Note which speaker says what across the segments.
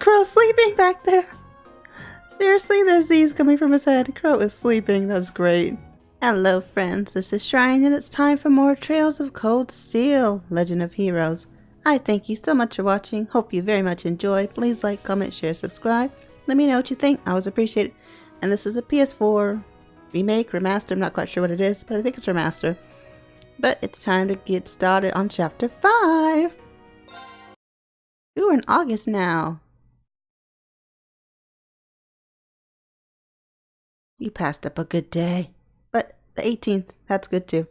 Speaker 1: Crow's sleeping back there. Seriously, there's Z's coming from his head. Crow is sleeping. That's great. Hello, friends. This is Shrine, and it's time for more Trails of Cold Steel, Legend of Heroes. I thank you so much for watching. Hope you very much enjoy. Please like, comment, share, subscribe. Let me know what you think. I always appreciate it. And this is a PS4 remake, remaster. I'm not quite sure what it is, but I think it's remaster. But it's time to get started on Chapter 5. Ooh, we're in August now. You passed up a good day. But the 18th, that's good too.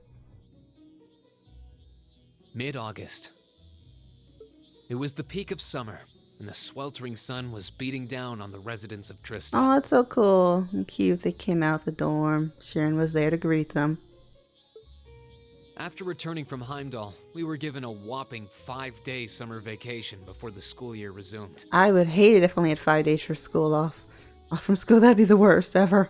Speaker 2: Mid-August. It was the peak of summer, and the sweltering sun was beating down on the residents of Trista.
Speaker 1: Oh, that's so cool and cute. They came out the dorm. Sharon was there to greet them.
Speaker 2: After returning from Heimdall, we were given a whopping 5-day summer vacation before the school year resumed.
Speaker 1: I would hate it if I only had 5 days for school off. Off from school, that'd be the worst ever.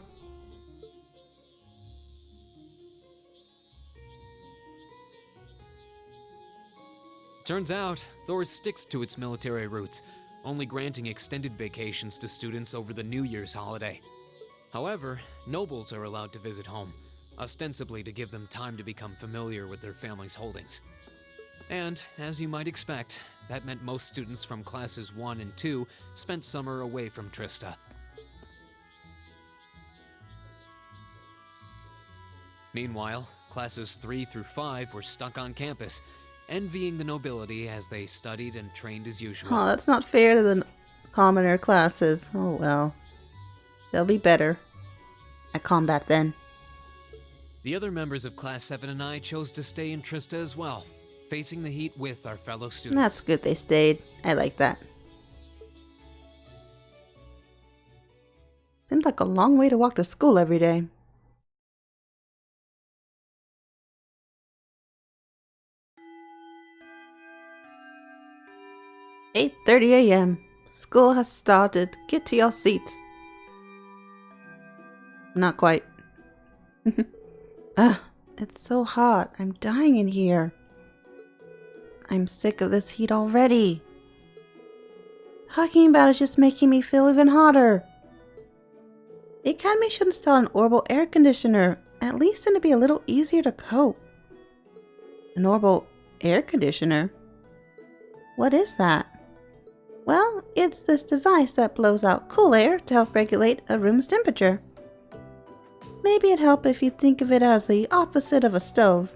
Speaker 2: Turns out, Thor sticks to its military roots, only granting extended vacations to students over the New Year's holiday. However, nobles are allowed to visit home, ostensibly to give them time to become familiar with their family's holdings. And, as you might expect, that meant most students from classes 1 and 2 spent summer away from Trista. Meanwhile, classes 3 through 5 were stuck on campus, envying the nobility as they studied and trained as usual.
Speaker 1: Oh, that's not fair to the commoner classes. Oh well. They'll be better at combat then.
Speaker 2: The other members of Class 7 and I chose to stay in Trista as well, facing the heat with our fellow students.
Speaker 1: That's good they stayed. I like that. Seems like a long way to walk to school every day. "8:30 a.m. School has started. Get to your seats." Not quite. Ugh, it's so hot. I'm dying in here. I'm sick of this heat already. Talking about it's just making me feel even hotter. The Academy should install an orbital air conditioner. At least it'd be a little easier to cope. An orbital air conditioner? What is that? Well, it's this device that blows out cool air to help regulate a room's temperature. Maybe it'd help if you think of it as the opposite of a stove.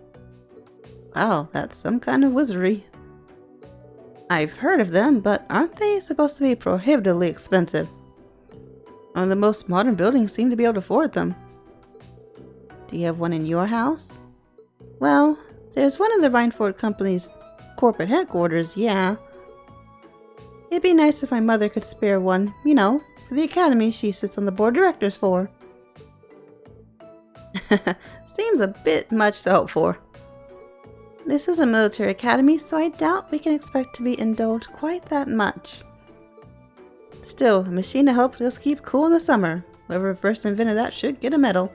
Speaker 1: Wow, that's some kind of wizardry. I've heard of them, but aren't they supposed to be prohibitively expensive? One of the most modern buildings seem to be able to afford them. Do you have one in your house? Well, there's one in the Rhineford Company's corporate headquarters, yeah. It'd be nice if my mother could spare one, you know, for the academy she sits on the board of directors for. Seems a bit much to hope for. This is a military academy, so I doubt we can expect to be indulged quite that much. Still, a machine to help us keep cool in the summer. Whoever first invented that should get a medal.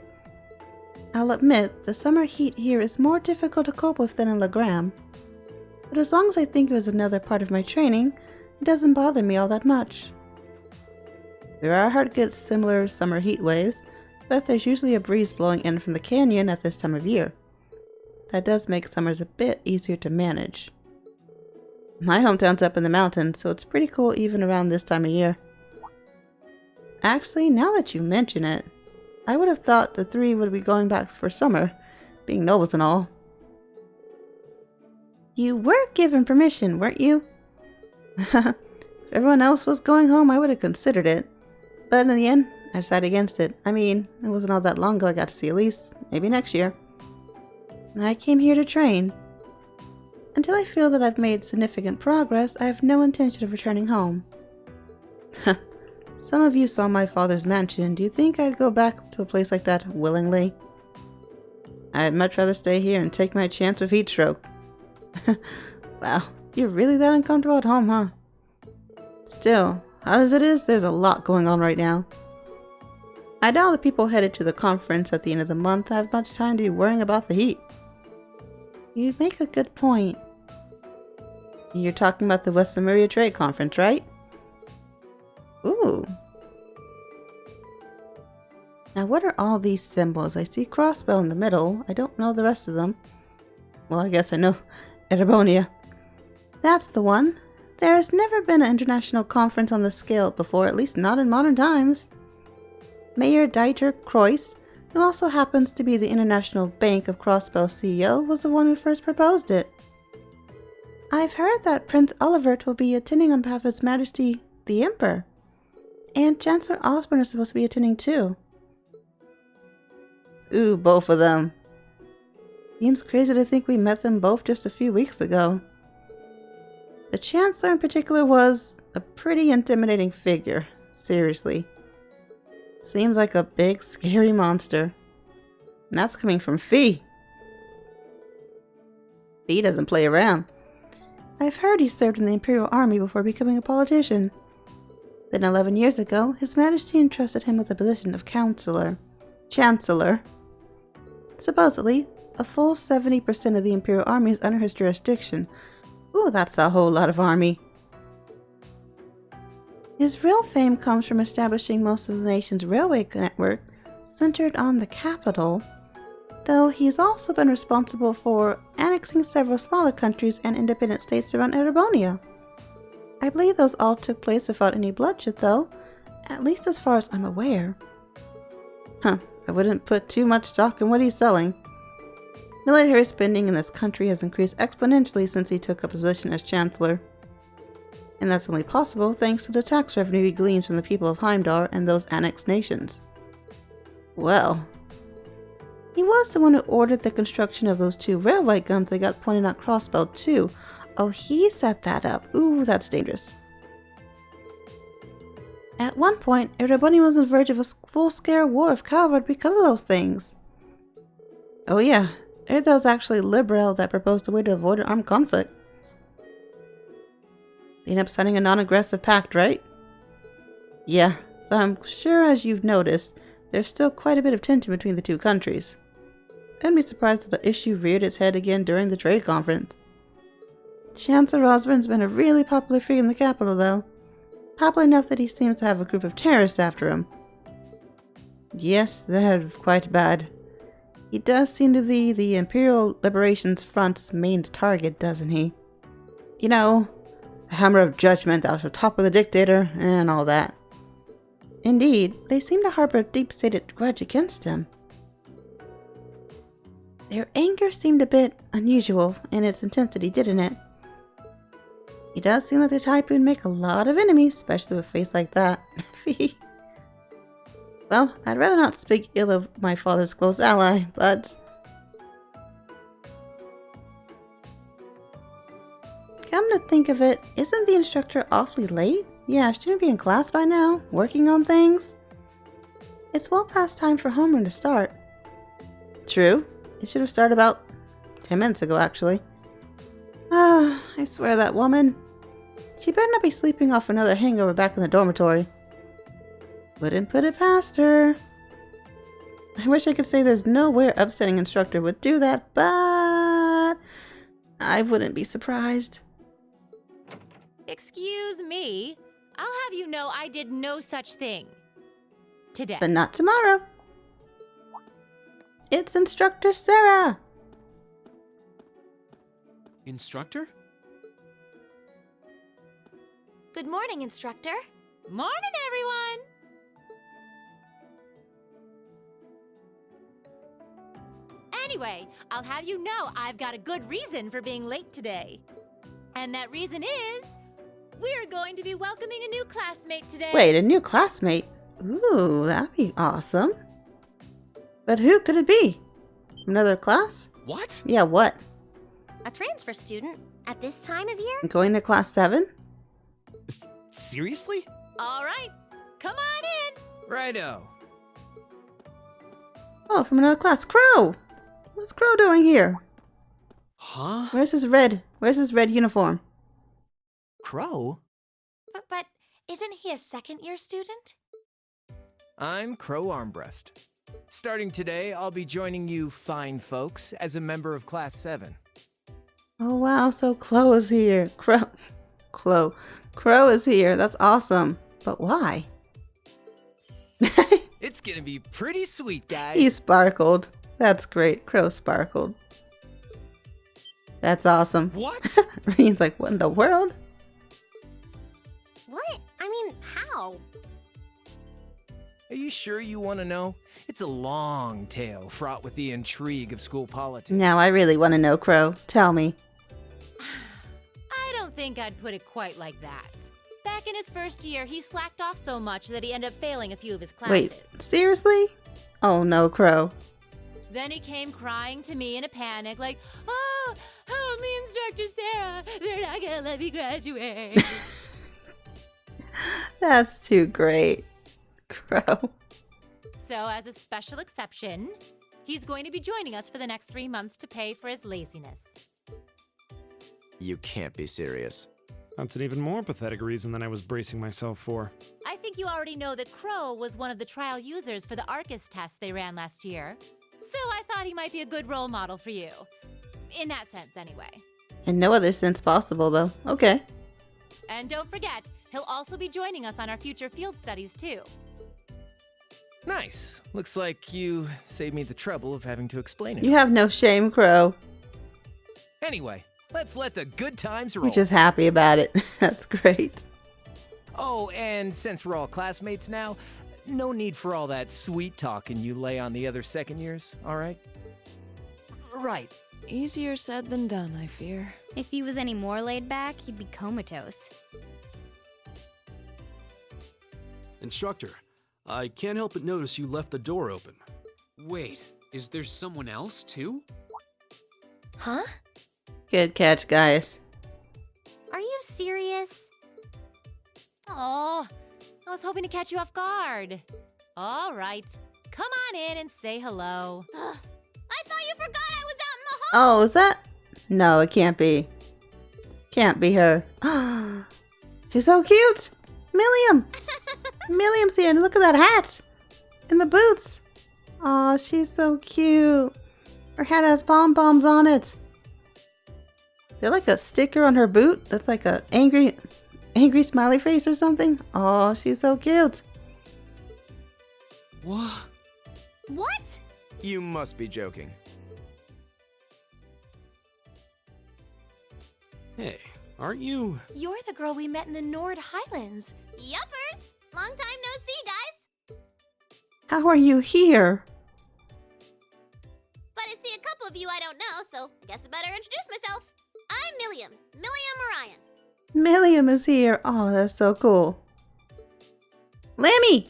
Speaker 1: I'll admit, the summer heat here is more difficult to cope with than in Legram. But as long as I think it was another part of my training, it doesn't bother me all that much. There are hard to get similar summer heat waves, but there's usually a breeze blowing in from the canyon at this time of year. That does make summers a bit easier to manage. My hometown's up in the mountains, so it's pretty cool even around this time of year. Actually, now that you mention it, I would have thought the three would be going back for summer, being nobles and all. You were given permission, weren't you? If everyone else was going home, I would have considered it. But in the end, I decided against it. I mean, it wasn't all that long ago I got to see Elise. Maybe next year. I came here to train. Until I feel that I've made significant progress, I have no intention of returning home. Some of you saw my father's mansion. Do you think I'd go back to a place like that willingly? I'd much rather stay here and take my chance with heat stroke. Wow, you're really that uncomfortable at home, huh? Still, hard as it is, there's a lot going on right now. I doubt the people headed to the conference at the end of the month have much time to be worrying about the heat. You make a good point. You're talking about the West Lemuria Trade Conference, right? Ooh. Now what are all these symbols? I see crossbow in the middle. I don't know the rest of them. Well, I guess I know Erebonia. That's the one. There has never been an international conference on the scale before, at least not in modern times. Mayor Dieter Kreuss, who also happens to be the International Bank of Crossbow CEO, was the one who first proposed it. I've heard that Prince Olivert will be attending on behalf of His Majesty the Emperor. And Chancellor Osborne is supposed to be attending too. Ooh, both of them. Seems crazy to think we met them both just a few weeks ago. The Chancellor in particular was a pretty intimidating figure, seriously. Seems like a big, scary monster. And that's coming from Fee. Fee doesn't play around. I've heard he served in the Imperial Army before becoming a politician. Then 11 years ago, His Majesty entrusted him with the position of Chancellor. Supposedly, a full 70% of the Imperial Army is under his jurisdiction. Ooh, that's a whole lot of army. His real fame comes from establishing most of the nation's railway network centered on the capital, though he's also been responsible for annexing several smaller countries and independent states around Erebonia. I believe those all took place without any bloodshed, though, at least as far as I'm aware. I wouldn't put too much stock in what he's selling. Military spending in this country has increased exponentially since he took up his position as Chancellor. And that's only possible thanks to the tax revenue he gleans from the people of Heimdall and those annexed nations. Well, he was the one who ordered the construction of those 2 railway guns that got pointed at Crossbow too. Oh, he set that up. Ooh, that's dangerous. At one point, Erebonia was on the verge of a full-scale war of cavalry because of those things. Oh yeah, Erdo was actually liberal that proposed a way to avoid an armed conflict. They ended up signing a non-aggressive pact, right? Yeah, though I'm sure as you've noticed, there's still quite a bit of tension between the 2 countries. I'd be surprised if the issue reared its head again during the trade conference. Chancellor Osborne's been a really popular figure in the capital, though. Popular enough that he seems to have a group of terrorists after him. Yes, they're quite bad. He does seem to be the Imperial Liberations Front's main target, doesn't he? You know, a hammer of judgment that shall topple the dictator, and all that. Indeed, they seem to harbor a deep-seated grudge against him. Their anger seemed a bit unusual in its intensity, didn't it? He does seem like the type who'd make a lot of enemies, especially with a face like that. Well, I'd rather not speak ill of my father's close ally, but... Come to think of it, isn't the instructor awfully late? Yeah, shouldn't be in class by now, working on things? It's well past time for homeroom to start. True, it should have started about 10 minutes ago, actually. Ah, I swear that woman. She better not be sleeping off another hangover back in the dormitory. Wouldn't put it past her. I wish I could say there's no way an upsetting instructor would do that, but I wouldn't be surprised.
Speaker 3: Excuse me. I'll have you know I did no such thing. Today.
Speaker 1: But not tomorrow. It's Instructor Sarah.
Speaker 2: Instructor?
Speaker 4: Good morning, Instructor.
Speaker 3: Morning, everyone! Anyway, I'll have you know I've got a good reason for being late today. And that reason is, we're going to be welcoming a new classmate today.
Speaker 1: Wait, a new classmate? Ooh, that'd be awesome. But who could it be? Another class?
Speaker 2: What?
Speaker 1: Yeah, what?
Speaker 4: A transfer student at this time of year?
Speaker 1: Going to class 7?
Speaker 2: Seriously?
Speaker 3: All right, come on in.
Speaker 2: Righto.
Speaker 1: Oh, from another class. Crow! What's Crow doing here?
Speaker 2: Huh?
Speaker 1: Where's his red uniform?
Speaker 5: Crow?
Speaker 4: But isn't he a second-year student?
Speaker 5: I'm Crow Armbrust. Starting today, I'll be joining you fine folks as a member of Class 7.
Speaker 1: Oh wow, so Crow is here. Crow is here. That's awesome. But why?
Speaker 5: It's gonna be pretty sweet, guys.
Speaker 1: He sparkled. That's great. Crow sparkled. That's awesome.
Speaker 2: What?
Speaker 1: Reen's like, what in the world?
Speaker 4: What? I mean, how?
Speaker 5: Are you sure you want to know? It's a long tale fraught with the intrigue of school politics.
Speaker 1: Now I really want to know, Crow. Tell me.
Speaker 3: I don't think I'd put it quite like that. Back in his first year, he slacked off so much that he ended up failing a few of his classes.
Speaker 1: Wait, seriously? Oh no, Crow.
Speaker 3: Then he came crying to me in a panic, like, oh, me Instructor Sarah, they're not gonna let me graduate.
Speaker 1: That's too great. Crow.
Speaker 3: So, as a special exception, he's going to be joining us for the next 3 months to pay for his laziness.
Speaker 6: You can't be serious.
Speaker 7: That's an even more pathetic reason than I was bracing myself for.
Speaker 3: I think you already know that Crow was one of the trial users for the Arcus test they ran last year. So I thought he might be a good role model for you. In that sense, anyway.
Speaker 1: In no other sense possible, though. Okay.
Speaker 3: And don't forget, he'll also be joining us on our future field studies, too.
Speaker 5: Nice. Looks like you saved me the trouble of having to explain it.
Speaker 1: You have no shame, Crow.
Speaker 5: Anyway, let's let the good times roll.
Speaker 1: You're just happy about it. That's great.
Speaker 5: Oh, and since we're all classmates now, no need for all that sweet talking you lay on the other second years, all right?
Speaker 8: Right. Easier said than done, I fear.
Speaker 9: If he was any more laid back, he'd be comatose.
Speaker 10: Instructor, I can't help but notice you left the door open.
Speaker 2: Wait, is there someone else too?
Speaker 4: Huh?
Speaker 1: Good catch, guys.
Speaker 4: Are you serious?
Speaker 3: Oh, I was hoping to catch you off guard. All right, come on in and say hello.
Speaker 4: I thought you forgot I was out in the hall!
Speaker 1: Oh, is that? No, it can't be. Can't be her. She's so cute! Millium! Millium's here, and look at that hat! And the boots! Aw, she's so cute. Her hat has pom-poms on it. They're like a sticker on her boot. That's like a angry smiley face or something. Oh, she's so cute.
Speaker 2: What?
Speaker 4: What?
Speaker 6: You must be joking.
Speaker 10: Hey, aren't you?
Speaker 4: You're the girl we met in the Nord Highlands.
Speaker 3: Yuppers! Long time no see, guys.
Speaker 1: How are you here?
Speaker 3: But I see a couple of you I don't know, so I guess I better introduce myself. I'm Millium. Millium Orion.
Speaker 1: Millium is here. Oh, that's so cool. Lammy!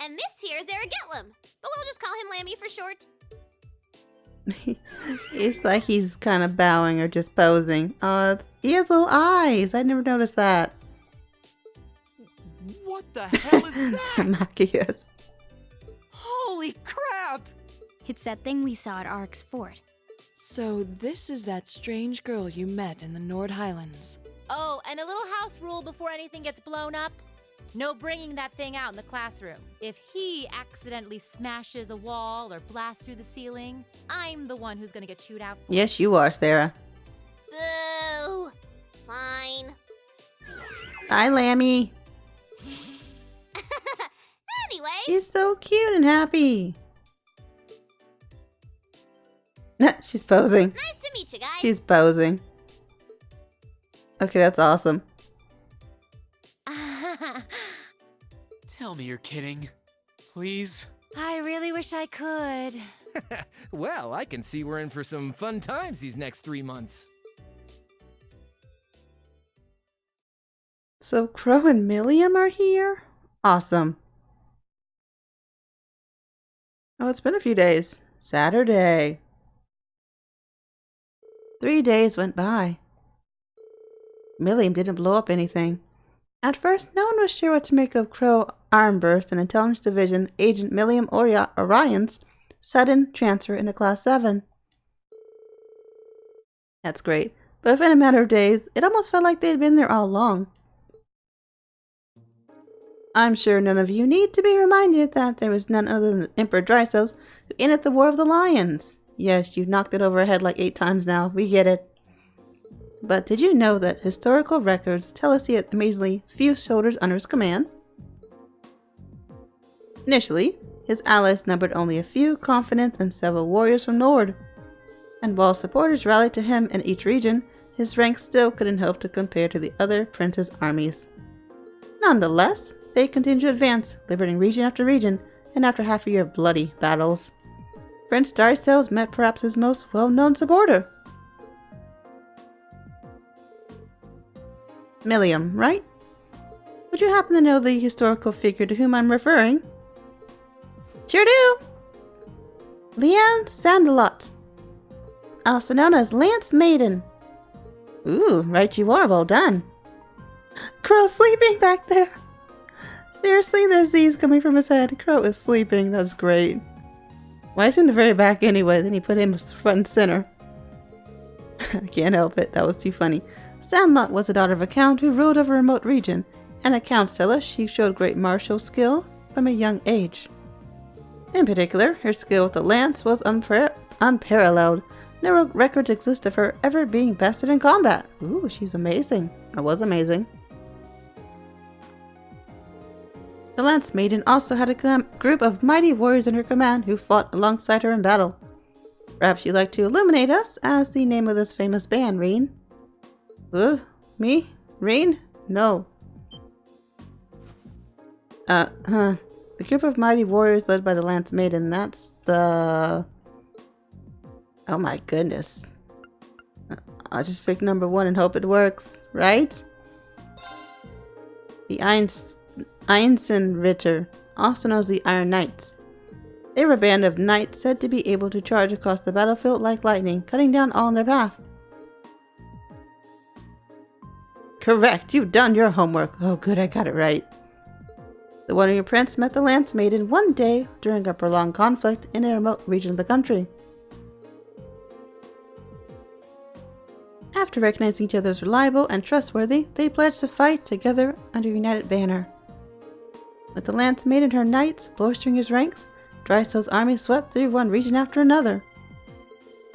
Speaker 3: And this here is Eric Gitlum, but we'll just call him Lammy for short.
Speaker 1: It's like he's kind of bowing or just posing. He has little eyes. I never noticed that.
Speaker 6: What the hell is that?
Speaker 1: Machias.
Speaker 6: Holy crap!
Speaker 9: It's that thing we saw at Ark's fort.
Speaker 8: So this is that strange girl you met in the Nord Highlands.
Speaker 3: Oh, and a little house rule before anything gets blown up. No bringing that thing out in the classroom. If he accidentally smashes a wall or blasts through the ceiling, I'm the one who's gonna get chewed out.
Speaker 1: Yes, you are, Sarah.
Speaker 3: Boo! Fine.
Speaker 1: Hi, Lammy.
Speaker 3: Anyway,
Speaker 1: She's so cute and happy. She's posing.
Speaker 3: nice to meet you guys.
Speaker 1: She's posing. Okay, that's awesome.
Speaker 2: Tell me you're kidding. Please?
Speaker 3: I really wish I could.
Speaker 5: Well, I can see we're in for some fun times these next 3 months.
Speaker 1: So Crow and Millium are here? Awesome. Oh, it's been a few days. Saturday. 3 days went by. Millium didn't blow up anything. At first, no one was sure what to make of Crow Armburst and Intelligence Division Agent Millium Orion's sudden transfer into Class 7. That's great, but within a matter of days, it almost felt like they had been there all along. I'm sure none of you need to be reminded that there was none other than Emperor Drysos who ended the War of the Lions. Yes, you've knocked it over her head like 8 times now. We get it. But did you know that historical records tell us he had amazingly few soldiers under his command? Initially, his allies numbered only a few confidants and several warriors from Nord. And while supporters rallied to him in each region, his ranks still couldn't hope to compare to the other princes' armies. Nonetheless, they continued to advance, liberating region after region, and after half a year of bloody battles, Prince Darcels met perhaps his most well-known supporter. Millium, right? Would you happen to know the historical figure to whom I'm referring? Sure do! Leanne Sandalot, also known as Lance Maiden. Ooh, right you are, well done. Crow sleeping back there. Seriously, there's Z's coming from his head. Crow is sleeping, that's great. Why is he in the very back anyway? Then he put him front and center. I can't help it, that was too funny. Sandlot was the daughter of a count who ruled over a remote region, and accounts tell us she showed great martial skill from a young age. In particular, her skill with the lance was unparalleled. No records exist of her ever being bested in combat. Ooh, she's amazing. Or was amazing. The Lance Maiden also had a group of mighty warriors in her command who fought alongside her in battle. Perhaps you'd like to illuminate us as the name of this famous band, Reen? Me? Reen? No. The group of mighty warriors led by the Lance Maiden, that's the... Oh my goodness. I'll just pick number 1 and hope it works, right? The Einsenritter, also known as the Iron Knights. They were a band of knights said to be able to charge across the battlefield like lightning, cutting down all in their path. Correct, you've done your homework. Oh good, I got it right. The Warrior Prince met the Lance Maiden one day during a prolonged conflict in a remote region of the country. After recognizing each other as reliable and trustworthy, they pledged to fight together under a united banner. With the Lance Maiden and her knights bolstering his ranks, Drycel's army swept through one region after another.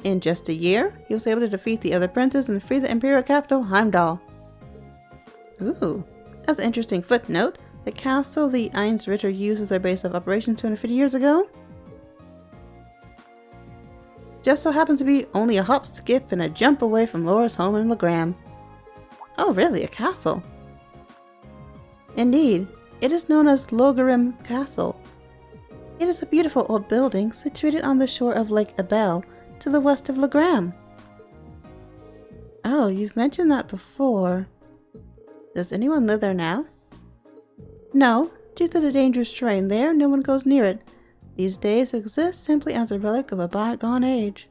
Speaker 1: In just a year, he was able to defeat the other princes and free the imperial capital, Heimdall. Ooh, as an interesting footnote, the castle the Einsenritter used as their base of operations 250 years ago just so happens to be only a hop, skip, and a jump away from Laura's home in Legram. Oh really, a castle? Indeed, it is known as Logarim Castle. It is a beautiful old building situated on the shore of Lake Abel to the west of Legram. Oh, you've mentioned that before. Does anyone live there now? No, due to the dangerous terrain there, no one goes near it. These days exist simply as a relic of a bygone age.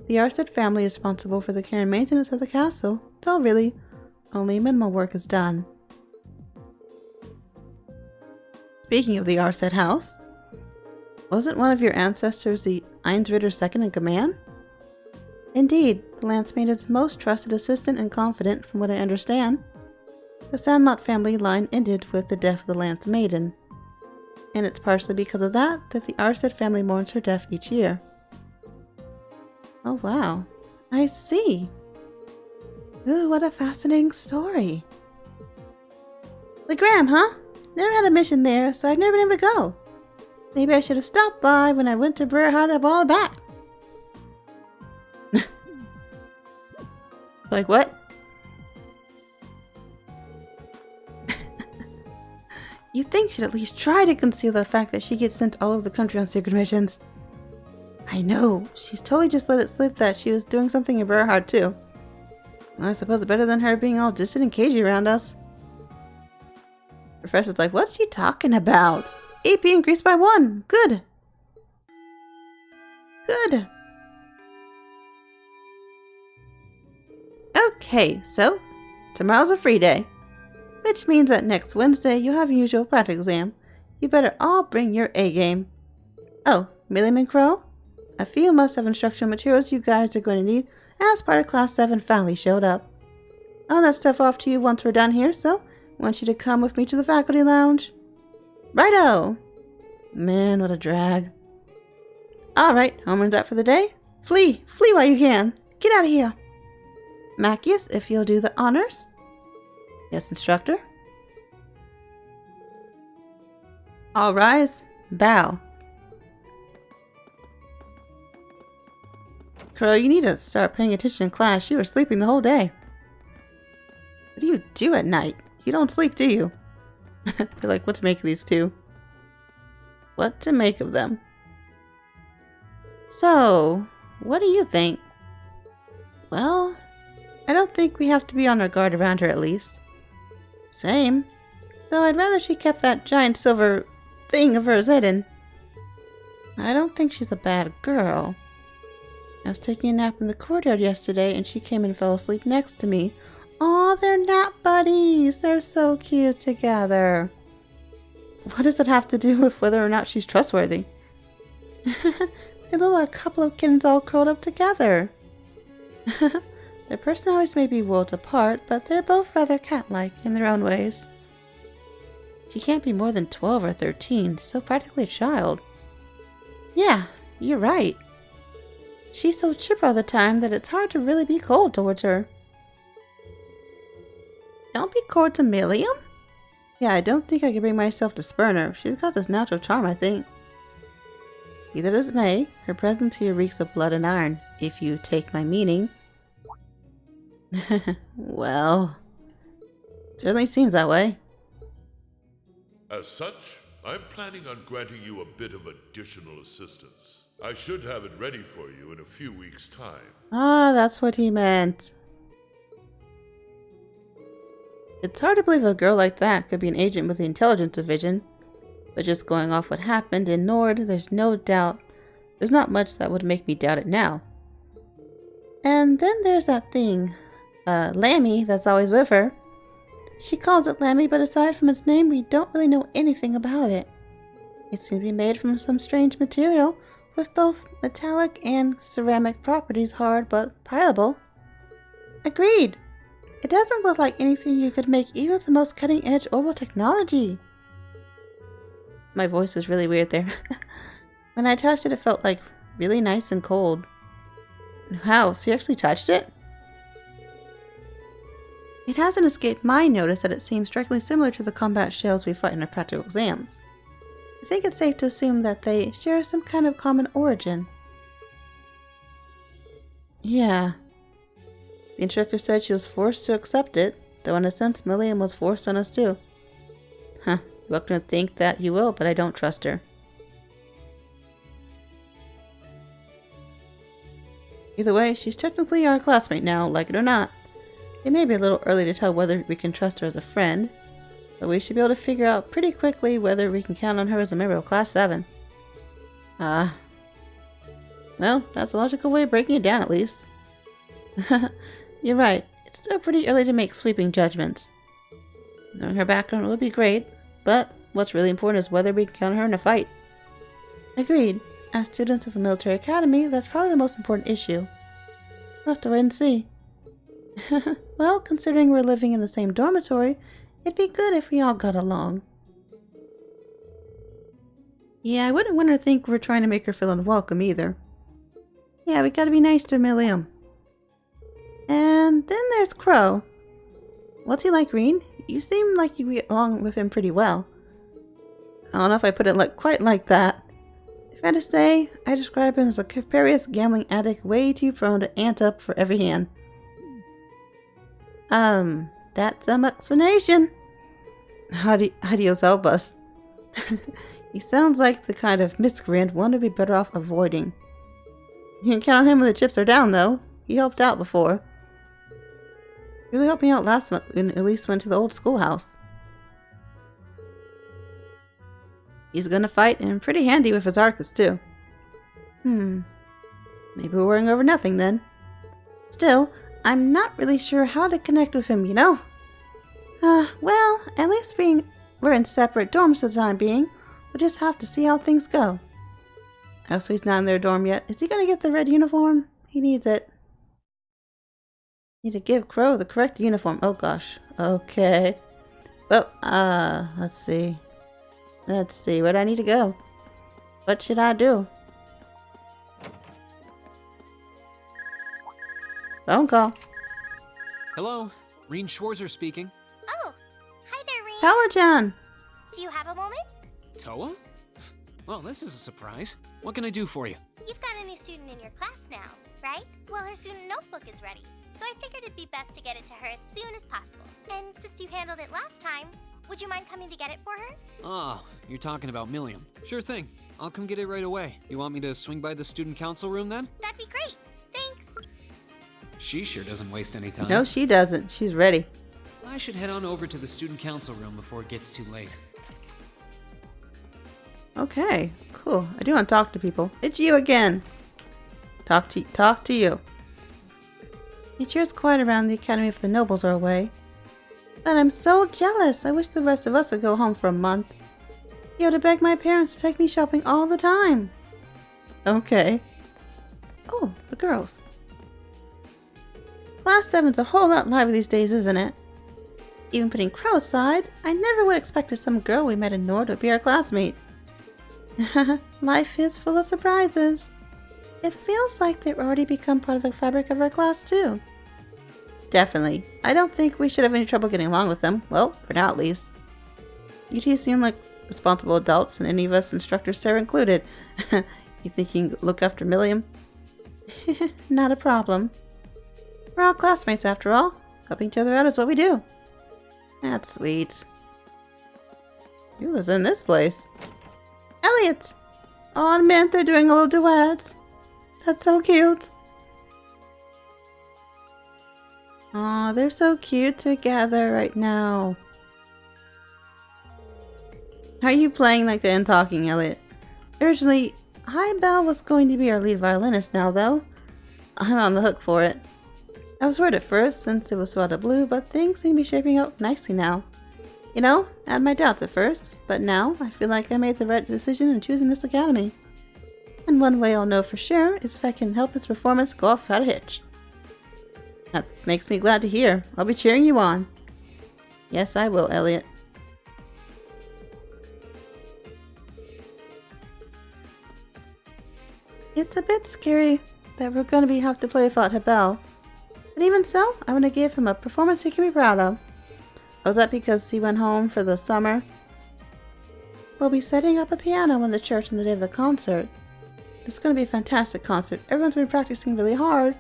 Speaker 1: The Arset family is responsible for the care and maintenance of the castle, though really, only minimal work is done. Speaking of the Arset house, wasn't one of your ancestors the Einsenritter's second in command? Indeed, the Lance Maiden's most trusted assistant and confidant, from what I understand. The Sandlot family line ended with the death of the Lance Maiden, and it's partially because of that that the Arset family mourns her death each year. Oh wow, I see. Ooh, what a fascinating story. Legram, huh? Never had a mission there, so I've never been able to go. Maybe I should have stopped by when I went to Brerhardt of all back. Like what? You'd think she'd at least try to conceal the fact that she gets sent all over the country on secret missions. I know, she's totally just let it slip that she was doing something in Brerhardt too. Well, I suppose better than her being all distant and cagey around us. Professor's like, what's she talking about? AP increased by 1. Good. Good. Okay, so tomorrow's a free day. Which means that next Wednesday you'll have your usual practice exam. You better all bring your A game. Oh, Millium and Crow? A few must-have instructional materials you guys are going to need as part of Class 7 finally showed up. I'll hand that stuff off to you once we're done here, so I want you to come with me to the faculty lounge. Righto! Man, what a drag. Alright, homeruns out for the day. Flee! Flee while you can! Get out of here! Macius, if you'll do the honors. Yes, instructor. All rise. Bow. Crow, you need to start paying attention in class. You were sleeping the whole day. What do you do at night? You don't sleep, do you? You're like, what to make of these two? What to make of them? So, what do you think? Well, I don't think we have to be on our guard around her at least. Same. Though I'd rather she kept that giant silver thing of hers hidden. I don't think she's a bad girl. I was taking a nap in the courtyard yesterday and she came and fell asleep next to me. Aw, they're nap buddies! They're so cute together. What does it have to do with whether or not she's trustworthy? They look like a couple of kittens all curled up together. Their personalities may be worlds apart, but they're both rather cat-like in their own ways. She can't be more than 12 or 13, so practically a child. Yeah, you're right. She's so chipper all the time that it's hard to really be cold towards her. Don't be cold to Millium? Yeah, I don't think I can bring myself to spurn her. She's got this natural charm, I think. Be that as it may, her presence here reeks of blood and iron, if you take my meaning. Well, it certainly seems that way.
Speaker 11: As such, I'm planning on granting you a bit of additional assistance. I should have it ready for you in a few weeks' time.
Speaker 1: Ah, that's what he meant. It's hard to believe a girl like that could be an agent with the intelligence division. But just going off what happened in Nord, there's no doubt. There's not much that would make me doubt it now. And then there's that thing, Lammy, that's always with her. She calls it Lammy, but aside from its name, we don't really know anything about it. It seems to be made from some strange material, with both metallic and ceramic properties, hard but pliable. Agreed. It doesn't look like anything you could make even with the most cutting-edge orbital technology. My voice was really weird there. When I touched it, it felt like really nice and cold. Wow, so you actually touched it? It hasn't escaped my notice that it seems strikingly similar to the combat shells we fight in our practical exams. I think it's safe to assume that they share some kind of common origin. Yeah. The instructor said she was forced to accept it, though in a sense Millium was forced on us too. Huh, you're welcome to think that you will, but I don't trust her. Either way, she's technically our classmate now, like it or not. It may be a little early to tell whether we can trust her as a friend, but we should be able to figure out pretty quickly whether we can count on her as a member of Class 7. Well, that's a logical way of breaking it down at least. You're right, it's still pretty early to make sweeping judgments. Knowing her background would be great, but what's really important is whether we can count on her in a fight. Agreed. As students of a military academy, that's probably the most important issue. We'll have to wait and see. Well, considering we're living in the same dormitory, it'd be good if we all got along. Yeah, I wouldn't want her to think we're trying to make her feel unwelcome either. Yeah, we gotta be nice to Millium. And then there's Crow. What's he like, Reen? You seem like you get along with him pretty well. I don't know if I put it quite like that. If I had to say, I describe him as a capricious gambling addict way too prone to ant up for every hand. That's some explanation. Adios help us. He sounds like the kind of miscreant one would be better off avoiding. You can count on him when the chips are down, though. He helped out before. He really helped me out last month when at least went to the old schoolhouse. He's gonna fight and pretty handy with his arcus, too. Maybe we're worrying over nothing then. Still, I'm not really sure how to connect with him, you know? Well, at least we're in separate dorms for the time being. We'll just have to see how things go. Also, he's not in their dorm yet. Is he gonna get the red uniform? He needs it. Need to give Crow the correct uniform. Oh gosh. Okay. Well, let's see. Let's see, where do I need to go? What should I do? Phone call.
Speaker 2: Hello, Reen Schwarzer speaking.
Speaker 12: Oh, hi there, Reen.
Speaker 1: Paladin!
Speaker 12: Do you have a moment?
Speaker 2: Toa? Well, this is a surprise. What can I do for you?
Speaker 12: You've got a new student in your class now, right? Well, her student notebook is ready, so I figured it'd be best to get it to her as soon as possible. And since you handled it last time, would you mind coming to get it for her?
Speaker 2: Oh, you're talking about Millium. Sure thing. I'll come get it right away. You want me to swing by the student council room then?
Speaker 12: That'd be great. Thanks.
Speaker 2: She sure doesn't waste any time.
Speaker 1: No, she doesn't. She's ready.
Speaker 2: I should head on over to the student council room before it gets too late.
Speaker 1: Okay, cool. I do want to talk to people. It's you again. Talk to you. Each year's quiet around the academy if the nobles are away. But I'm so jealous. I wish the rest of us could go home for a month. You had to beg my parents to take me shopping all the time. Okay. Oh, the girls. Class 7's a whole lot lively these days, isn't it? Even putting Crow aside, I never would have expected some girl we met in Nord would be our classmate. Life is full of surprises. It feels like they've already become part of the fabric of our class, too. Definitely. I don't think we should have any trouble getting along with them. Well, for now at least. You two seem like responsible adults, and any of us instructors, Sarah included. You think you can look after Millium? Not a problem. We're all classmates after all. Helping each other out is what we do. That's sweet. Who was in this place? Elliot! Aw, and Mint, they're doing a little duet. That's so cute. Aw, they're so cute together right now. How are you playing like that and talking, Elliot? Originally, Belle was going to be our lead violinist now, though. I'm on the hook for it. I was worried at first, since it was so out of blue, but things seem to be shaping up nicely now. You know, I had my doubts at first, but now I feel like I made the right decision in choosing this academy. And one way I'll know for sure is if I can help this performance go off without a hitch. That makes me glad to hear. I'll be cheering you on. Yes, I will, Elliot. It's a bit scary that we're going to have to play without Hebel. But even so, I want to give him a performance he can be proud of. Was that because he went home for the summer? We'll be setting up a piano in the church on the day of the concert. It's going to be a fantastic concert. Everyone's been practicing really hard.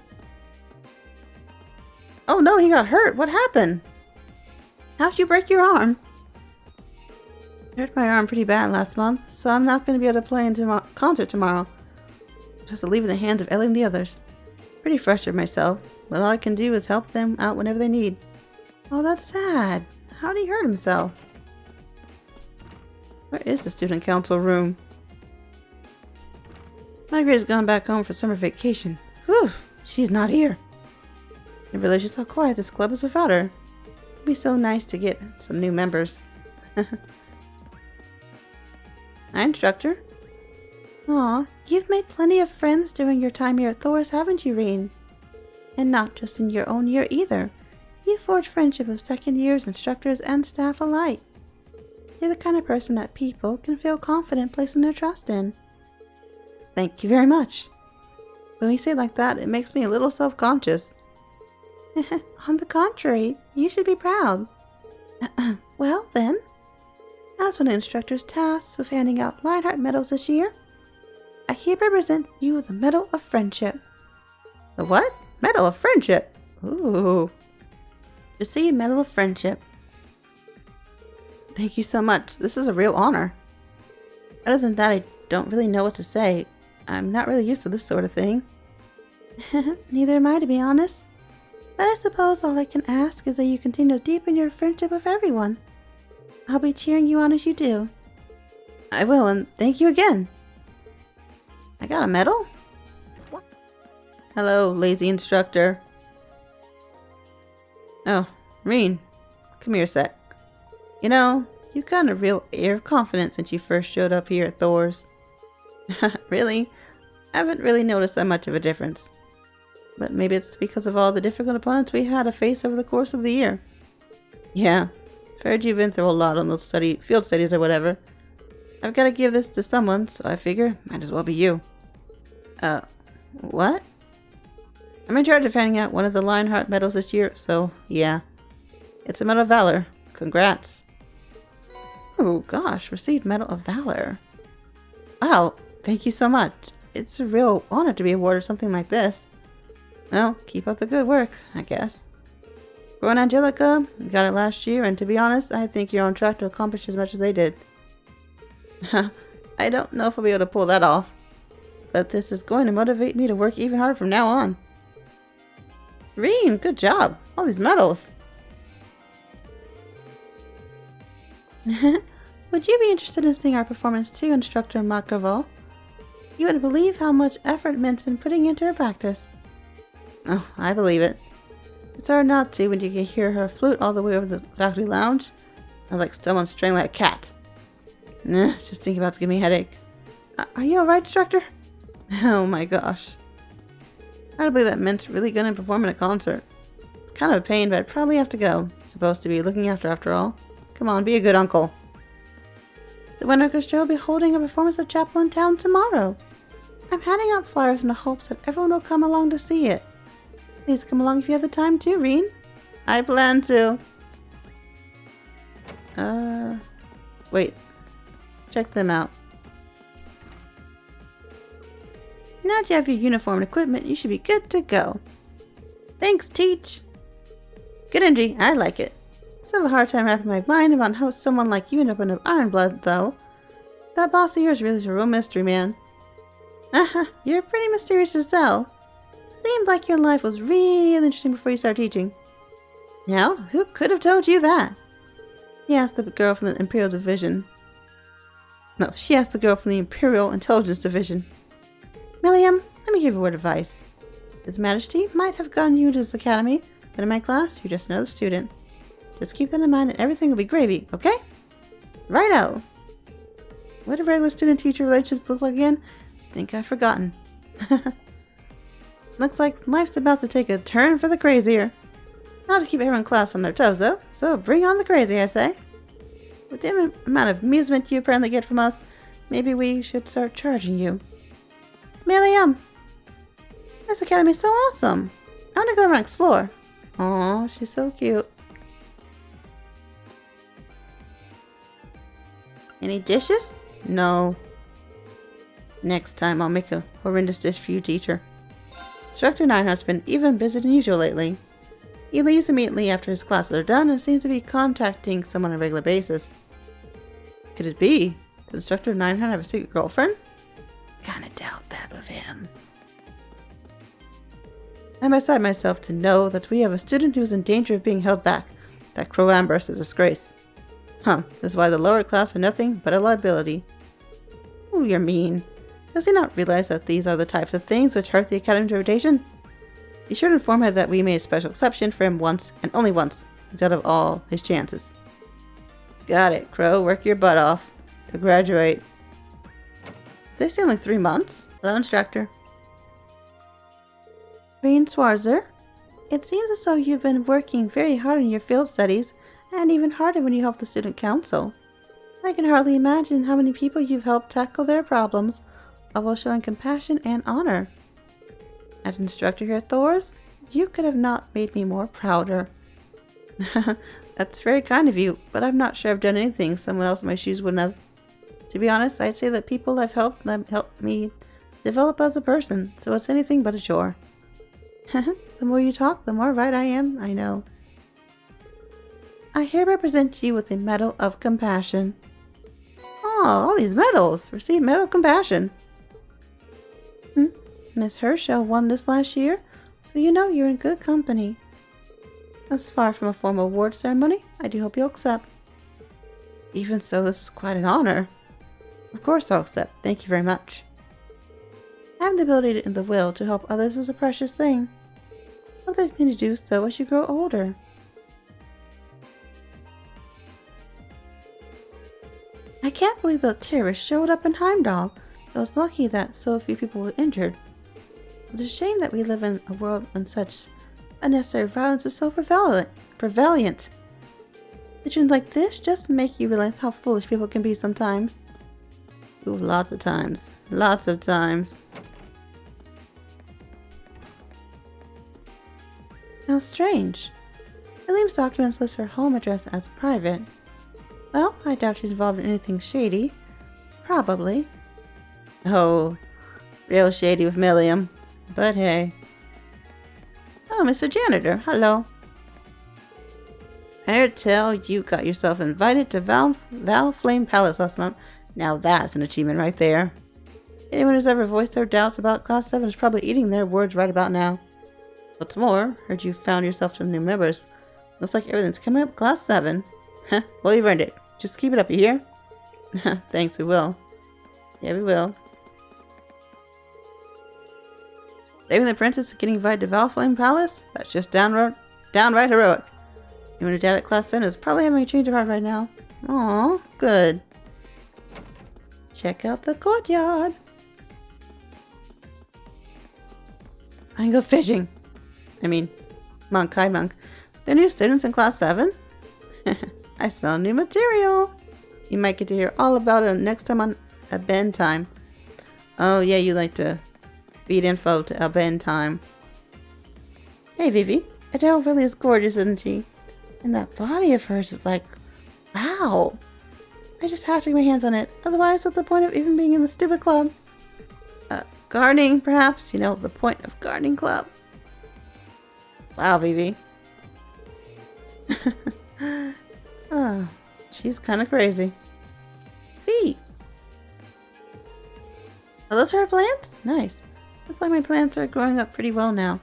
Speaker 1: Oh no, he got hurt. What happened? How'd you break your arm? I hurt my arm pretty bad last month, so I'm not going to be able to play in the concert tomorrow. Just to leave it in the hands of Ellie and the others. Pretty frustrated myself, but all I can do is help them out whenever they need. Oh, that's sad. How did he hurt himself? Where is the student council room? Margaret has gone back home for summer vacation. Whew, she's not here. I realize just how quiet this club is without her. It'd be so nice to get some new members. Hi, instructor. Aw, you've made plenty of friends during your time here at Thor's, haven't you, Reen? And not just in your own year either. You forged friendship with second years, instructors, and staff alike. You're the kind of person that people can feel confident placing their trust in. Thank you very much. When you say it like that, it makes me a little self-conscious. On the contrary, you should be proud. Well, then, as one of the instructor's tasked with handing out Lionheart medals this year, I hereby present you with the Medal of Friendship. The what? Medal of Friendship? Ooh. Just see, Medal of Friendship. Thank you so much. This is a real honor. Other than that, I don't really know what to say. I'm not really used to this sort of thing. Neither am I, to be honest. But I suppose all I can ask is that you continue to deepen your friendship with everyone. I'll be cheering you on as you do. I will, and thank you again. I got a medal? What? Hello, lazy instructor. Oh, Reen. Come here a sec. You know, you've got a real air of confidence since you first showed up here at Thor's. Really? I haven't really noticed that much of a difference. But maybe it's because of all the difficult opponents we had to face over the course of the year. Yeah, I've heard you've been through a lot on those field studies or whatever. I've got to give this to someone, so I figure might as well be you. What? I'm in charge of handing out one of the Lionheart medals this year, so yeah. It's a Medal of Valor. Congrats. Oh gosh, received Medal of Valor. Wow, thank you so much. It's a real honor to be awarded something like this. Well, keep up the good work, I guess. Grow and Angelica, you got it last year, and to be honest, I think you're on track to accomplish as much as they did. I don't know if I'll be able to pull that off, but this is going to motivate me to work even harder from now on. Reen, good job. All these medals. Would you be interested in seeing our performance too, Instructor Makraval? You wouldn't believe how much effort Min's been putting into her practice. Oh, I believe it. It's hard not to when you can hear her flute all the way over the faculty lounge. Sounds like someone strangling a cat. Nah, just thinking about it's giving me a headache. Are you alright, Instructor? Oh my gosh. I don't believe that Mint's really gonna perform in a concert. It's kind of a pain, but I'd probably have to go. Supposed to be looking after all. Come on, be a good uncle. The Wind Orchestra will be holding a performance at Chapel in town tomorrow. I'm handing out flyers in the hopes that everyone will come along to see it. Please come along if you have the time too, Reen. I plan to. Wait. Check them out. Now that you have your uniform and equipment, you should be good to go. Thanks, Teach. Good energy, I like it. Still have a hard time wrapping my mind about how someone like you ended up in Iron Blood, though. That boss of yours really is a real mystery, man. You're pretty mysterious yourself. Seemed like your life was really interesting before you started teaching. Now, who could have told you that? He asked the girl from the Imperial Division. No, she asked the girl from the Imperial Intelligence Division. Millium, let me give you a word of advice. His Majesty might have gotten you into this academy, but in my class, you're just another student. Just keep that in mind and everything will be gravy, okay? Righto! What do regular student-teacher relationships look like again? I think I've forgotten. Looks like life's about to take a turn for the crazier. Not to keep everyone in class on their toes, though, so bring on the crazy, I say. With the amount of amusement you apparently get from us, maybe we should start charging you. Millium! This academy is so awesome! I want to go around and explore. Aw, she's so cute. Any dishes? No. Next time I'll make a horrendous dish for you, teacher. Instructor Nineheart's been even busier than usual lately. He leaves immediately after his classes are done and seems to be contacting someone on a regular basis. Could it be? Does Instructor Nineheart have a secret girlfriend? Kinda doubt that of him. I'm beside myself to know that we have a student who's in danger of being held back. That Crow Amber's a disgrace. This is why the lower class are nothing but a liability. Ooh, you're mean. Does he not realize that these are the types of things which hurt the Academy's reputation? Be sure to inform her that we made a special exception for him once, and only once, instead of all his chances. Got it, Crow. Work your butt off. To graduate. This only 3 months? Hello, Instructor. Reen Swarzer, it seems as though you've been working very hard in your field studies, and even harder when you help the student council. I can hardly imagine how many people you've helped tackle their problems, all while showing compassion and honor. As instructor here at Thor's, you could have not made me more prouder. That's very kind of you, but I'm not sure I've done anything someone else in my shoes wouldn't have. To be honest, I'd say that people I've helped them helped me develop as a person, so it's anything but a chore. The more you talk, the more right I am, I know. I hereby present you with a Medal of Compassion. Oh, all these medals! Receive Medal of Compassion. Miss Herschel won this last year, so you know you're in good company. As far from a formal award ceremony, I do hope you'll accept. Even so, this is quite an honor. Of course I'll accept. Thank you very much. Having the ability and the will to help others is a precious thing. Hope that you can do so as you grow older. I can't believe the terrorists showed up in Heimdall. I was lucky that so few people were injured. It's a shame that we live in a world when such unnecessary violence is so prevalent. Situations like this just make you realize how foolish people can be sometimes. Ooh, lots of times. Lots of times. How strange. Millium's documents list her home address as private. Well, I doubt she's involved in anything shady. Probably. Oh, real shady with Millium. But hey. Oh, Mr. Janitor, hello. I heard tell you got yourself invited to Val Flame Palace last month. Now that's an achievement right there. Anyone who's ever voiced their doubts about Class 7 is probably eating their words right about now. What's more, heard you found yourself some new members. Looks like everything's coming up Class 7. Heh, well, you've earned it. Just keep it up, you hear? Thanks, we will. Yeah, we will. Saving the princess and getting invited to Valflame Palace? That's just downright heroic. Anyone who doubted Class 7 is probably having a change of heart right now. Aw, good. Check out the courtyard. I can go fishing. I mean, monk, hi monk. The new students in Class 7? I smell new material. You might get to hear all about it next time on Ben Time. Oh yeah, you like to feed info to Ben Time. Hey Vivi, Adele really is gorgeous, isn't she? And that body of hers is like, wow. I just have to get my hands on it. Otherwise, what's the point of even being in the stupid club? Gardening, perhaps? You know, the point of gardening club. Wow, Vivi. Oh, she's kind of crazy. Fee! Are those her plants? Nice. Looks like my plants are growing up pretty well now.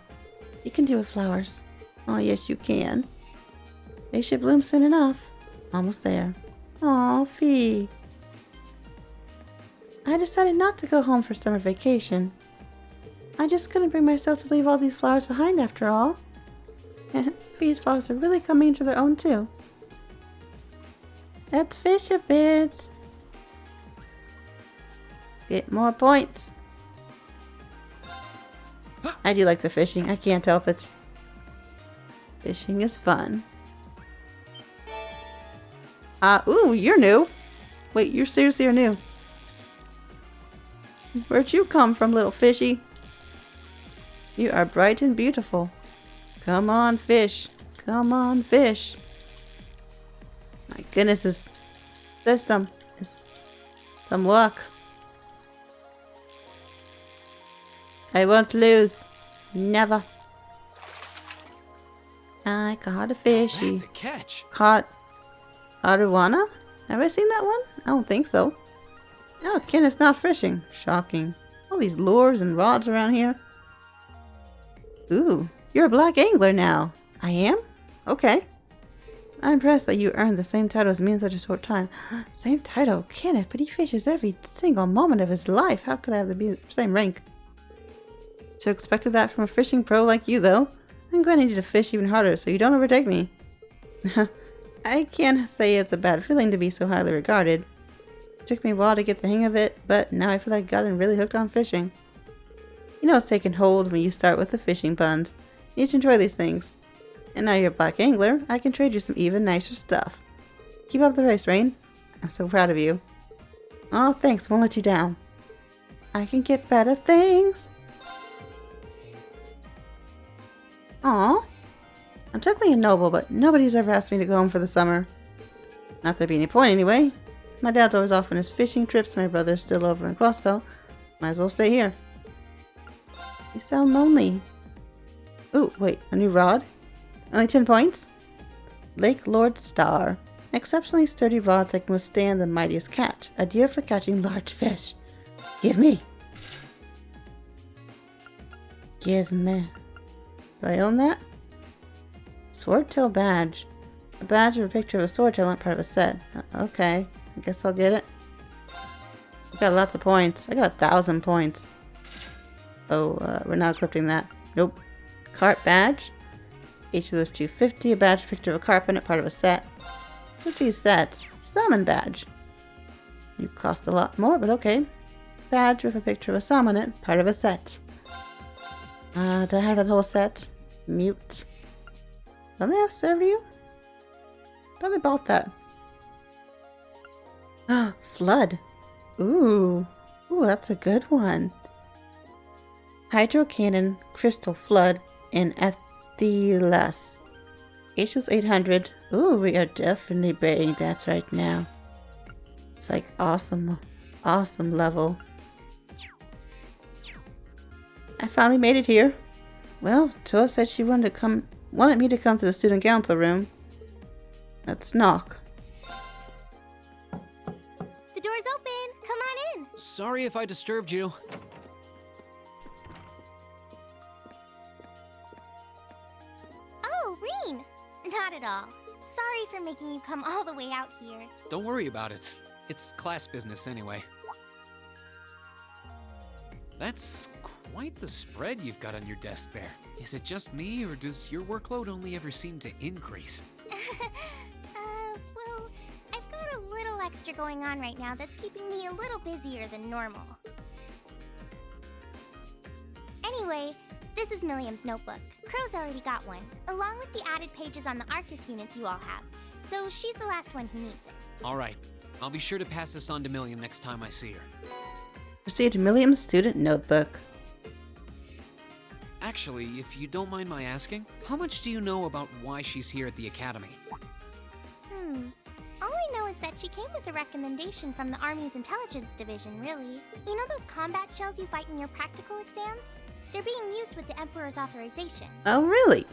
Speaker 1: You can do with flowers. Oh, yes, you can. They should bloom soon enough. Almost there. Aw, Fee. I decided not to go home for summer vacation. I just couldn't bring myself to leave all these flowers behind after all. Fee's flowers are really coming into their own too. Let's fish a bit. Get more points. I do like the fishing. I can't help it. Fishing is fun. Ooh, you're new. Wait, you seriously are new. Where'd you come from, little fishy? You are bright and beautiful. Come on, fish. Come on, fish. My goodness, this system is some luck. I won't lose. Never. I caught a fishy.
Speaker 5: That's a catch.
Speaker 1: Caught arowana? Have I seen that one? I don't think so. Oh, Kenneth's not fishing. Shocking. All these lures and rods around here. Ooh, you're a black angler now. I am? Okay. I'm impressed that you earned the same title as me in such a short time. Same title? Kenneth, but he fishes every single moment of his life. How could I have the same rank? Should have expected that from a fishing pro like you, though. I'm going to need to fish even harder so you don't overtake me. I can't say it's a bad feeling to be so highly regarded. It took me a while to get the hang of it, but now I feel like I've gotten really hooked on fishing. You know it's taking hold when you start with the fishing puns. You need to enjoy these things. And now you're a black angler, I can trade you some even nicer stuff. Keep up the race, Rain. I'm so proud of you. Oh, thanks, won't let you down. I can get better things. Aw. I'm technically a noble, but nobody's ever asked me to go home for the summer. Not there'd be any point anyway. My dad's always off on his fishing trips, my brother's still over in Crossbell. Might as well stay here. You sound lonely. Ooh, wait, a new rod? Only 10 points? Lake Lord Star. An exceptionally sturdy rod that can withstand the mightiest catch. Ideal for catching large fish. Give me. Give me. Do I own that? Swordtail badge. A badge with a picture of a swordtail, not part of a set. Okay, I guess I'll get it. I got lots of points. I got 1,000 points. Oh, we're not equipping that. Nope. Carp badge. HP was 250. A badge picture of a carp in it, part of a set. With these sets. Salmon badge. You cost a lot more, but okay. Badge with a picture of a salmon in it, part of a set. Do I have that whole set? Mute. Don't I have served you? Thought I bought that. Flood. Ooh. Ooh, that's a good one. Hydro Cannon, Crystal Flood, and less. Age was 800. Ooh, we are definitely beating that right now. It's like awesome level. I finally made it here. Well, Toa said she wanted me to come to the student council room. Let's knock.
Speaker 12: The door's open. Come on in.
Speaker 2: Sorry if I disturbed you.
Speaker 12: Oh, Reen. Not at all. Sorry for making you come all the way out here.
Speaker 2: Don't worry about it. It's class business anyway. That's quite the spread you've got on your desk there. Is it just me, or does your workload only ever seem to increase?
Speaker 12: Well, I've got a little extra going on right now that's keeping me a little busier than normal. Anyway, this is Millium's notebook. Crow's already got one, along with the added pages on the Arcus units you all have. So she's the last one who needs it.
Speaker 2: Alright, I'll be sure to pass this on to Millium next time I see her.
Speaker 1: Received Millium's student notebook.
Speaker 2: Actually, if you don't mind my asking, how much do you know about why she's here at the Academy?
Speaker 12: All I know is that she came with a recommendation from the Army's Intelligence Division, really. You know those combat shells you fight in your practical exams? They're being used with the Emperor's authorization.
Speaker 1: Oh, really?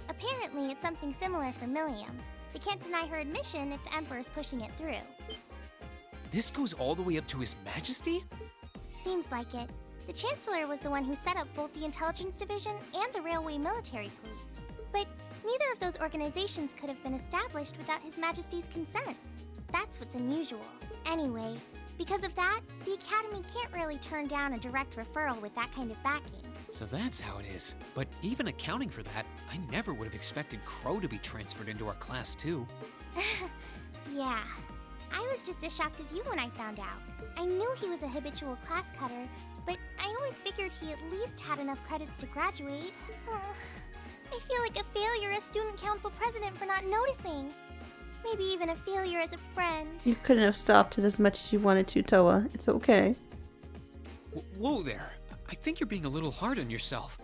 Speaker 12: Apparently, it's something similar for Millium. They can't deny her admission if the Emperor's pushing it through.
Speaker 2: This goes all the way up to His Majesty?
Speaker 12: Seems like it. The Chancellor was the one who set up both the Intelligence Division and the Railway Military Police. But neither of those organizations could have been established without His Majesty's consent. That's what's unusual. Anyway, because of that, the Academy can't really turn down a direct referral with that kind of backing.
Speaker 2: So that's how it is. But even accounting for that, I never would have expected Crow to be transferred into our class too.
Speaker 12: Yeah. I was just as shocked as you when I found out. I knew he was a habitual class cutter, but I always figured he at least had enough credits to graduate. I feel like a failure as student council president for not noticing. Maybe even a failure as a friend.
Speaker 1: You couldn't have stopped it as much as you wanted to, Toa. It's okay.
Speaker 2: Whoa there. I think you're being a little hard on yourself.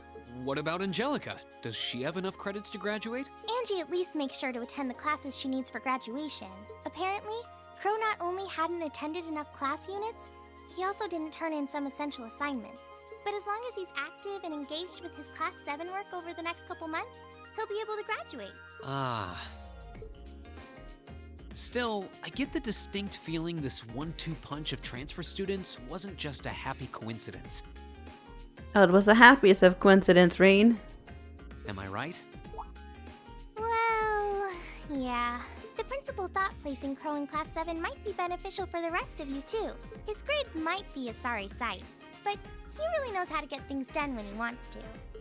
Speaker 2: What about Angelica? Does she have enough credits to graduate?
Speaker 12: Angie at least makes sure to attend the classes she needs for graduation. Apparently, Crow not only hadn't attended enough class units, he also didn't turn in some essential assignments. But as long as he's active and engaged with his Class 7 work over the next couple months, he'll be able to graduate.
Speaker 2: Ah. Still, I get the distinct feeling this 1-2 punch of transfer students wasn't just a happy coincidence.
Speaker 1: Oh, it was the happiest of coincidence, Reen.
Speaker 2: Am I right?
Speaker 12: Well, yeah. The principal thought placing Crow in Class 7 might be beneficial for the rest of you, too. His grades might be a sorry sight, but he really knows how to get things done when he wants to.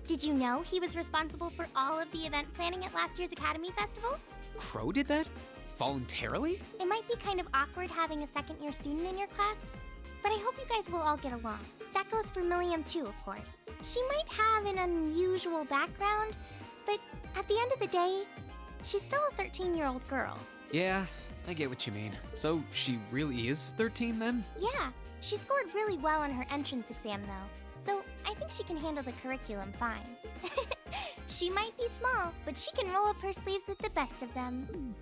Speaker 12: Did you know he was responsible for all of the event planning at last year's Academy Festival?
Speaker 2: Crow did that? Voluntarily?
Speaker 12: It might be kind of awkward having a second-year student in your class, but I hope you guys will all get along. That goes for Millium too, of course. She might have an unusual background, but at the end of the day, she's still a 13-year-old girl.
Speaker 2: Yeah, I get what you mean. So she really is 13 then?
Speaker 12: Yeah, she scored really well on her entrance exam though, so I think she can handle the curriculum fine. She might be small, but she can roll up her sleeves with the best of them.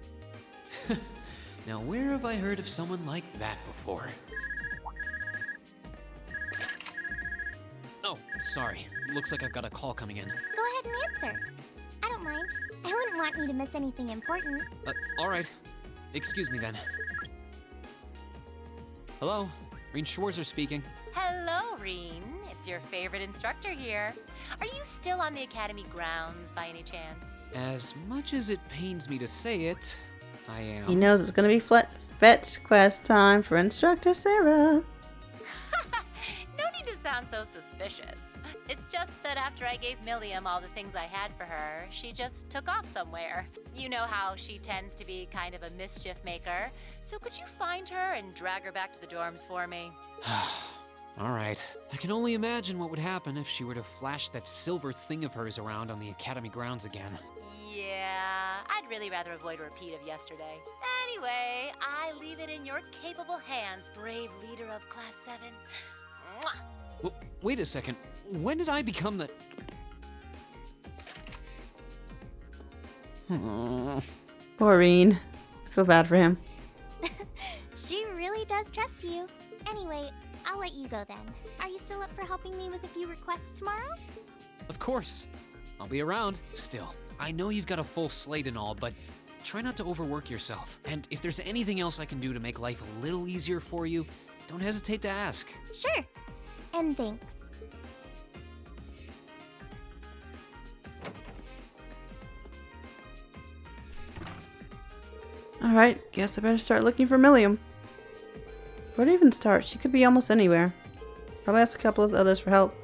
Speaker 2: Now where have I heard of someone like that before? Oh, sorry. Looks like I've got a call coming in.
Speaker 12: Go ahead and answer. I don't mind. I wouldn't want you to miss anything important.
Speaker 2: Alright. Excuse me then. Hello? Reen Schwarzer speaking.
Speaker 3: Hello, Reen. It's your favorite instructor here. Are you still on the Academy grounds by any chance?
Speaker 2: As much as it pains me to say it, I am.
Speaker 1: He knows it's gonna be fetch quest time for Instructor Sarah.
Speaker 3: No need to sound so suspicious. It's just that after I gave Millium all the things I had for her, she just took off somewhere. You know how she tends to be kind of a mischief maker. So could you find her and drag her back to the dorms for me?
Speaker 2: Alright. I can only imagine what would happen if she were to flash that silver thing of hers around on the Academy grounds again.
Speaker 3: Yeah, I'd really rather avoid a repeat of yesterday. Anyway, I leave it in your capable hands, brave leader of Class 7. Mwah!
Speaker 2: Wait a second. When did I become the...
Speaker 1: Maureen. I feel bad for him.
Speaker 12: She really does trust you. Anyway, I'll let you go then. Are you still up for helping me with a few requests tomorrow?
Speaker 2: Of course. I'll be around. Still, I know you've got a full slate and all, but try not to overwork yourself. And if there's anything else I can do to make life a little easier for you, don't hesitate to ask.
Speaker 12: Sure. And thanks.
Speaker 1: Alright, guess I better start looking for Millium. Where to even start? She could be almost anywhere. Probably ask a couple of others for help.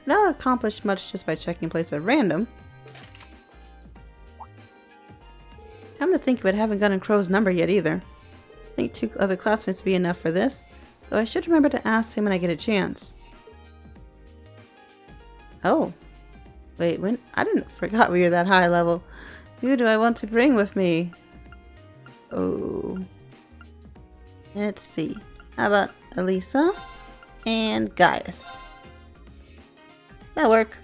Speaker 1: Not accomplished much just by checking places at random. Come to think of it, I haven't gotten Crow's number yet either. I think 2 other classmates would be enough for this, though I should remember to ask him when I get a chance. Oh. Wait, when? I didn't forgot we were that high level. Who do I want to bring with me? Oh. Let's see. How about Elisa and Gaius? That'll work.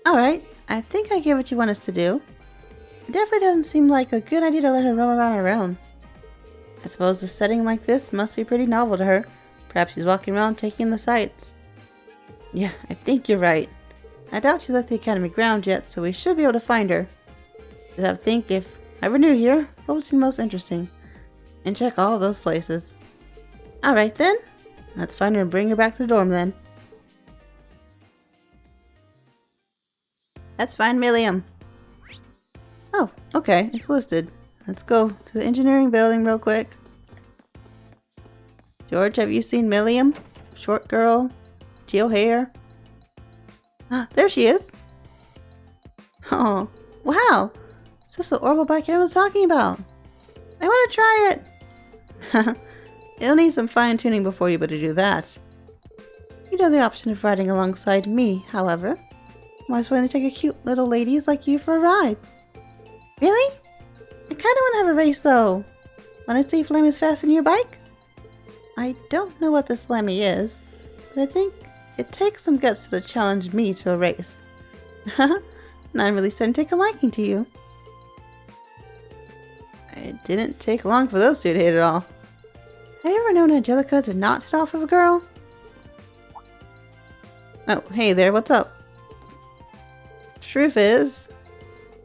Speaker 1: Alright, I think I get what you want us to do. It definitely doesn't seem like a good idea to let her roam around her own. I suppose a setting like this must be pretty novel to her. Perhaps she's walking around taking the sights. Yeah, I think you're right. I doubt she left the academy ground yet, so we should be able to find her. Just have to think if I were new here, what would seem most interesting? And check all those places. Alright then, let's find her and bring her back to the dorm then. Let's find Millium. Oh, okay, it's listed. Let's go to the engineering building real quick. George, have you seen Millium? Short girl, teal hair. Ah, there she is. Oh, wow. Is this the orbital bike I was talking about? I want to try it. It'll need some fine-tuning before you're able to do that. You know the option of riding alongside me, however. I'm always willing to take a cute little ladies like you for a ride. Really? I kind of want to have a race, though. Want to see if Lemmy's faster than your bike? I don't know what this Lemmy is, but I think it takes some guts to challenge me to a race. And I'm really starting to take a liking to you. It didn't take long for those two to hit it off. Have you ever known Angelica to not hit off with a girl? Oh, hey there, what's up? Truth is,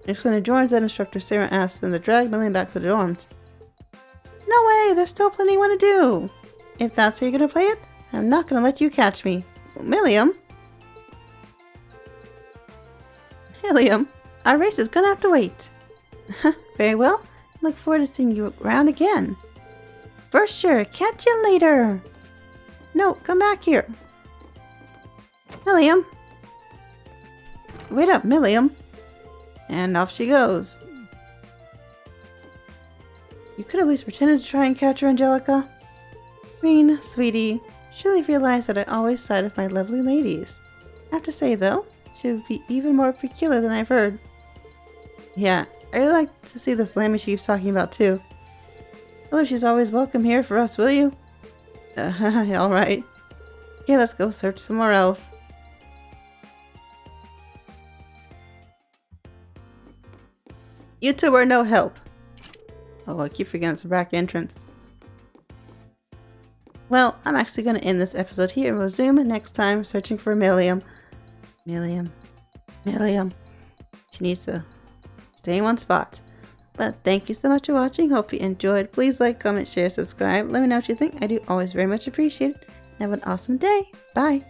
Speaker 1: next when the joins that instructor Sarah asks them to drag Millium back to the dorms. No way, there's still plenty you want to do. If that's how you're gonna play it, I'm not gonna let you catch me. Millium? Millium, our race is gonna have to wait. Very well, look forward to seeing you around again. For sure, catch you later. No, come back here. Millium. Wait up, Millium. And off she goes. You could at least pretend to try and catch her, Angelica. I mean, sweetie, surely you've realized that I always side with my lovely ladies. I have to say, though, she would be even more peculiar than I've heard. Yeah, I really like to see this Lammy she keeps talking about, too. Tell her she's always welcome here for us, will you? Alright. Okay, let's go search somewhere else. You two are no help. Oh, I keep forgetting it's the back entrance. Well, I'm actually going to end this episode here and resume next time searching for Millium. Millium. She needs to stay in one spot. But thank you so much for watching. Hope you enjoyed. Please like, comment, share, subscribe. Let me know what you think. I do always very much appreciate it. Have an awesome day. Bye.